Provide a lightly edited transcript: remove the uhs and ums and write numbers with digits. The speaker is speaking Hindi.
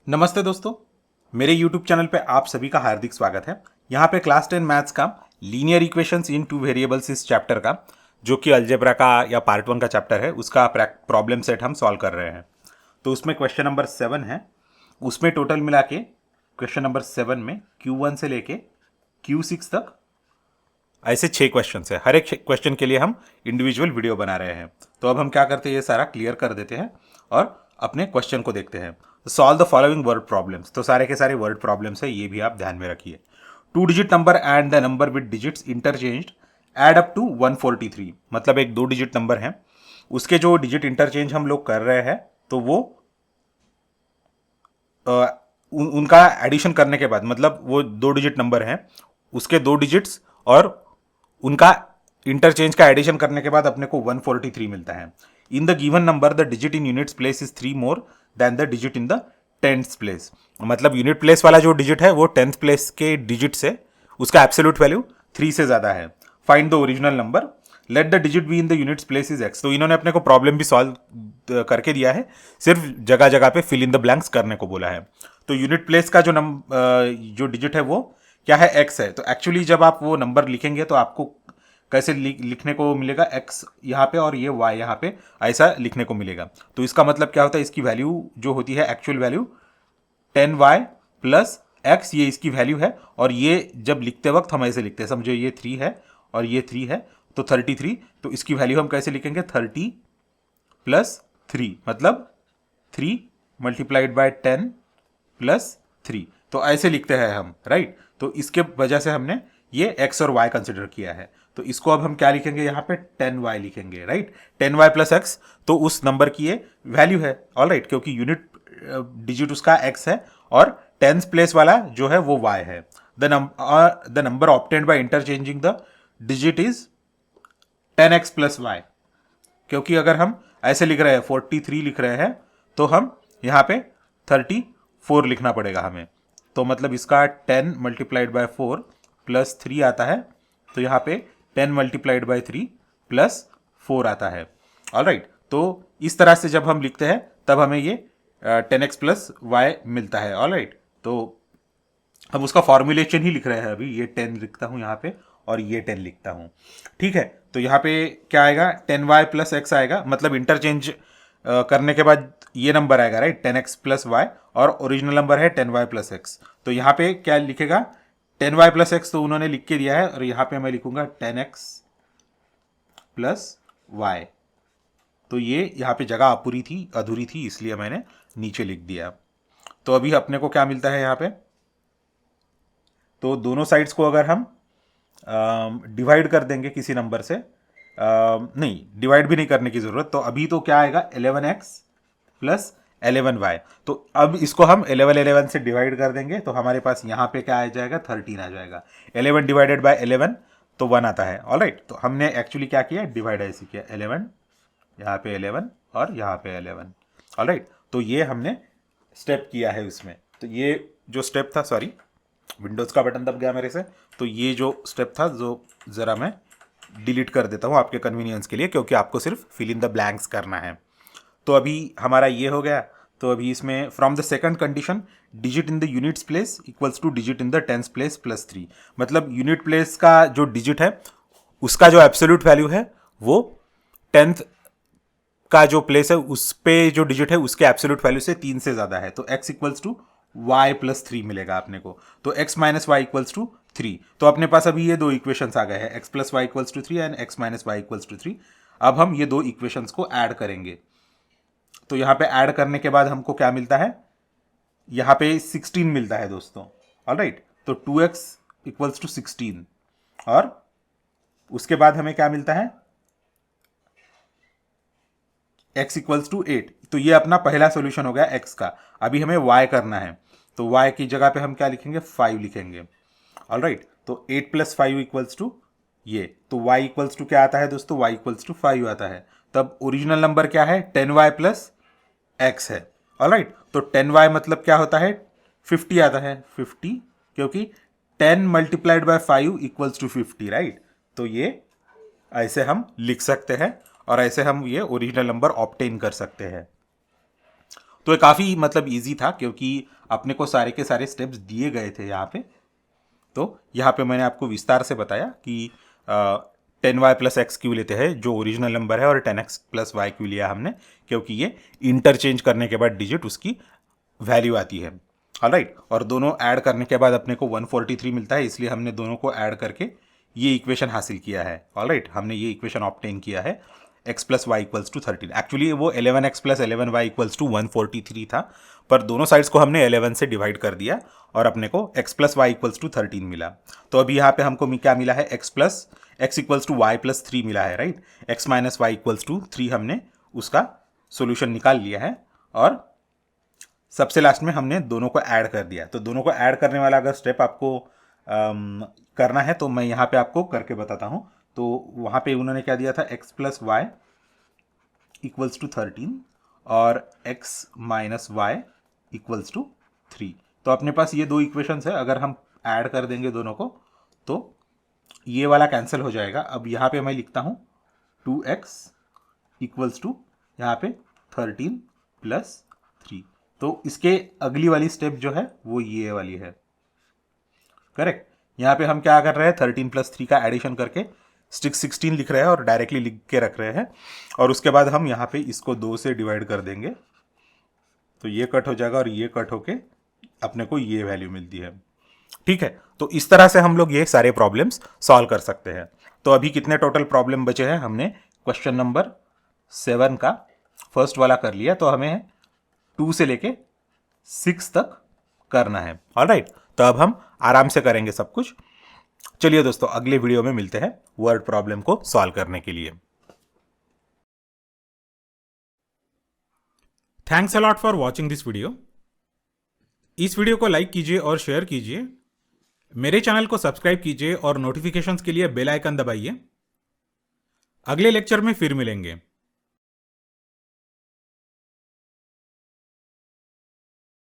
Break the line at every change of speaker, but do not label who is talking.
नमस्ते दोस्तों, मेरे YouTube चैनल पे आप सभी का हार्दिक स्वागत है। यहाँ पे क्लास 10 मैथ्स का लीनियर इक्वेशंस इन टू वेरिएबल्स इस चैप्टर का, जो कि अलजेब्रा का या पार्ट 1 का चैप्टर है, उसका प्रॉब्लम सेट हम सॉल्व कर रहे हैं। तो उसमें क्वेश्चन नंबर 7 है। उसमें टोटल मिला के क्वेश्चन नंबर 7 में Q1 से लेके Q6 तक ऐसे 6 क्वेश्चन है। हर एक क्वेश्चन के लिए हम इंडिविजुअल वीडियो बना रहे हैं। तो अब हम क्या करते हैं, ये सारा क्लियर कर देते हैं और अपने क्वेश्चन को देखते हैं। Solve the following word problems. तो सारे के सारे वर्ड प्रॉब्लम्स है, ये भी आप ध्यान में रखिए। 2 digit number and the number with digits interchanged add up to 143। मतलब एक 2 डिजिट नंबर है, उसके जो डिजिट इंटरचेंज हम लोग कर रहे हैं, तो वो उनका एडिशन करने के बाद, मतलब वो 2 डिजिट नंबर है, उसके 2 डिजिट्स और उनका इंटरचेंज का एडिशन करने के बाद अपने को 143 मिलता है। In the given number the digit in units place is 3 more than the digit in the tenth place. मतलब यूनिट प्लेस वाला जो डिजिट है वो टेंथ प्लेस के डिजिट से उसका एब्सोल्यूट वैल्यू 3 से ज्यादा है। Find the original number, let the digit be in the units place is x. तो इन्होंने अपने को प्रॉब्लम भी सॉल्व करके दिया है, सिर्फ जगह जगह पे फिल इन द ब्लैंक्स करने को बोला है। तो यूनिट प्लेस का जो डिजिट है वो क्या है, एक्स है। तो एक्चुअली जब आप वो नंबर लिखेंगे तो आपको कैसे लिखने को मिलेगा, एक्स यहाँ पे और ये वाई यहाँ पे, ऐसा लिखने को मिलेगा। तो इसका मतलब क्या होता है, इसकी वैल्यू जो होती है actual value 10y plus x, ये इसकी वैल्यू है। और ये जब लिखते वक्त हम ऐसे लिखते हैं, समझो ये 3 है और ये 3 है, तो 33। तो इसकी वैल्यू हम कैसे लिखेंगे, 30 प्लस 3, मतलब 3 मल्टीप्लाइड बाय 10 प्लस 3। तो ऐसे लिखते हैं हम, राइट। तो इसके वजह से हमने ये x और y कंसिडर किया है। तो इसको अब हम क्या लिखेंगे, यहाँ पे 10y लिखेंगे, राइट। 10y प्लस एक्स, तो उस नंबर की ये वैल्यू है, ऑल राइट, क्योंकि यूनिट डिजिट उसका x है और टेंथ प्लेस वाला जो है वो y है। The number obtained by interchanging the digit is 10x plus y. क्योंकि अगर हम ऐसे लिख रहे हैं 43 लिख रहे हैं, तो हम यहाँ पे 34 लिखना पड़ेगा हमें। तो मतलब इसका 10 मल्टीप्लाइड बाय 4 प्लस 3 आता है। तो यहाँ पे 10 मल्टीप्लाइड बाय 3 प्लस 4 आता है, ऑल राइट। तो इस तरह से जब हम लिखते हैं तब हमें ये 10x प्लस वाई मिलता है, ऑल राइट। तो अब उसका फॉर्मुलेशन ही लिख रहे हैं, अभी ये 10 लिखता हूँ यहाँ पे और ये 10 लिखता हूँ, ठीक है। तो यहाँ पे क्या आएगा, 10y प्लस एक्स आएगा, मतलब इंटरचेंज करने के बाद ये नंबर आएगा, राइट, 10x प्लस वाई, और ओरिजिनल नंबर है 10y प्लस एक्स। तो यहाँ पे क्या लिखेगा, 10y प्लस एक्स तो उन्होंने लिख के दिया है, और यहाँ पे मैं लिखूंगा 10x प्लस वाई। तो ये यहाँ पे जगह अधूरी थी, इसलिए मैंने नीचे लिख दिया। तो अभी अपने को क्या मिलता है यहाँ पे, तो दोनों साइड्स को अगर हम डिवाइड कर देंगे किसी नंबर से, नहीं डिवाइड भी नहीं करने की ज़रूरत। तो अभी तो क्या आएगा, 11x प्लस 11y। तो अब इसको हम 11 से डिवाइड कर देंगे, तो हमारे पास यहाँ पे क्या आ जाएगा, 13 आ जाएगा। 11 डिवाइडेड बाय 11 तो 1 आता है, ऑल राइट। तो हमने एक्चुअली क्या किया, डिवाइड ऐसे किया, 11 यहाँ पे 11 और यहाँ पे 11, ऑल राइट। तो ये हमने स्टेप किया है उसमें। तो ये जो स्टेप था, सॉरी विंडोज़ का बटन दब गया मेरे से, तो ये जो स्टेप था जो ज़रा मैं डिलीट कर देता हूँ आपके कन्वीनियंस के लिए, क्योंकि आपको सिर्फ फिल इन द ब्लैंक्स करना है। तो अभी हमारा ये हो गया। तो अभी इसमें from the second condition, digit in the units place equals two digit in the tenth place plus 3। मतलब यूनिट प्लेस का जो डिजिट है उसका जो एब्सोल्यूट वैल्यू है वो टेंथ का जो प्लेस है उस पे जो डिजिट है उसके एब्सोल्यूट वैल्यू से 3 से ज़्यादा है। तो x equals to y plus 3 मिलेगा अपने को। तो x minus y equals to 3। तो अपने पास अभी ये दो इक्वेशंस आ गए हैं, x plus y equals to 3 and x minus y equals to 3। अब हम ये दो इक्वेशंस को ऐड करेंगे। तो यहाँ पे ऐड करने के बाद हमको क्या मिलता है, यहाँ पे 16 मिलता है दोस्तों, ऑल राइट। तो 2x इक्वल्स टू 16, और उसके बाद हमें क्या मिलता है, x इक्वल्स टू 8। तो ये अपना पहला सोल्यूशन हो गया x का। अभी हमें y करना है, तो y की जगह पे हम क्या लिखेंगे, 5 लिखेंगे, ऑल राइट। तो 8 प्लस 5 इक्वल्स टू ये, तो y इक्वल्स टू क्या आता है दोस्तों, y इक्वल्स टू 5 आता है। तब ओरिजिनल नंबर क्या है, 10y प्लस एक्स है, ऑल राइट। तो 10y मतलब क्या होता है, 50 आता है, 50, क्योंकि 10 multiplied by 5 equals to 50, right. तो ये ऐसे हम लिख सकते हैं और ऐसे हम ये ओरिजिनल नंबर ऑब्टेन कर सकते हैं। तो ये काफ़ी मतलब ईजी था क्योंकि अपने को सारे के सारे स्टेप्स दिए गए थे यहाँ पे। तो यहाँ पे मैंने आपको विस्तार से बताया कि 10y प्लस एक्स क्यों लेते हैं जो ओरिजिनल नंबर है, और 10x प्लस वाई क्यों लिया हमने क्योंकि ये इंटरचेंज करने के बाद डिजिट उसकी वैल्यू आती है। ऑलराइट, और दोनों ऐड करने के बाद अपने को 143 मिलता है, इसलिए हमने दोनों को ऐड करके ये इक्वेशन हासिल किया है। ऑलराइट, हमने ये इक्वेशन ऑब्टेन किया है x plus y equals to 13। Actually वो 11x plus 11y equals to 143 था, पर दोनों साइड्स को हमने 11 से डिवाइड कर दिया और अपने को x plus y equals to 13 मिला। तो अभी यहाँ पे हमको क्या मिला है, x equals to y plus 3 मिला है, right. x minus y equals to 3 हमने उसका सोल्यूशन निकाल लिया है, और सबसे लास्ट में हमने दोनों को ऐड कर दिया। तो दोनों को ऐड करने वाला अगर स्टेप आपको करना है तो मैं यहाँ पे आपको करके बताता हूँ। तो वहाँ पे उन्होंने क्या दिया था, x plus y equals to 13 और x minus y equals to 3। तो अपने पास ये दो इक्वेशंस है, अगर हम ऐड कर देंगे दोनों को तो ये वाला कैंसिल हो जाएगा। अब यहाँ पे मैं लिखता हूँ 2x इक्वल्स टू यहाँ पे 13 प्लस 3। तो इसके अगली वाली स्टेप जो है वो ये वाली है, करेक्ट। यहाँ पे हम क्या कर रहे हैं, 13 प्लस 3 का एडिशन करके 16 लिख रहे हैं और डायरेक्टली लिख के रख रहे हैं, और उसके बाद हम यहाँ पे इसको 2 से डिवाइड कर देंगे तो ये कट हो जाएगा और ये कट होके अपने को ये वैल्यू मिलती है। ठीक है, तो इस तरह से हम लोग ये सारे प्रॉब्लम्स सॉल्व कर सकते हैं। तो अभी कितने टोटल प्रॉब्लम बचे हैं, हमने क्वेश्चन नंबर 7 का फर्स्ट वाला कर लिया, तो हमें 2 से लेके 6 तक करना है। ऑलराइट, तो अब हम आराम से करेंगे सब कुछ। चलिए दोस्तों, अगले वीडियो में मिलते हैं वर्ड प्रॉब्लम को सॉल्व करने के लिए।
Thanks a lot for watching this video. इस वीडियो को लाइक कीजिए और शेयर कीजिए। मेरे चैनल को सब्सक्राइब कीजिए और नोटिफिकेशंस के लिए बेल आइकन दबाइए। अगले लेक्चर में फिर मिलेंगे।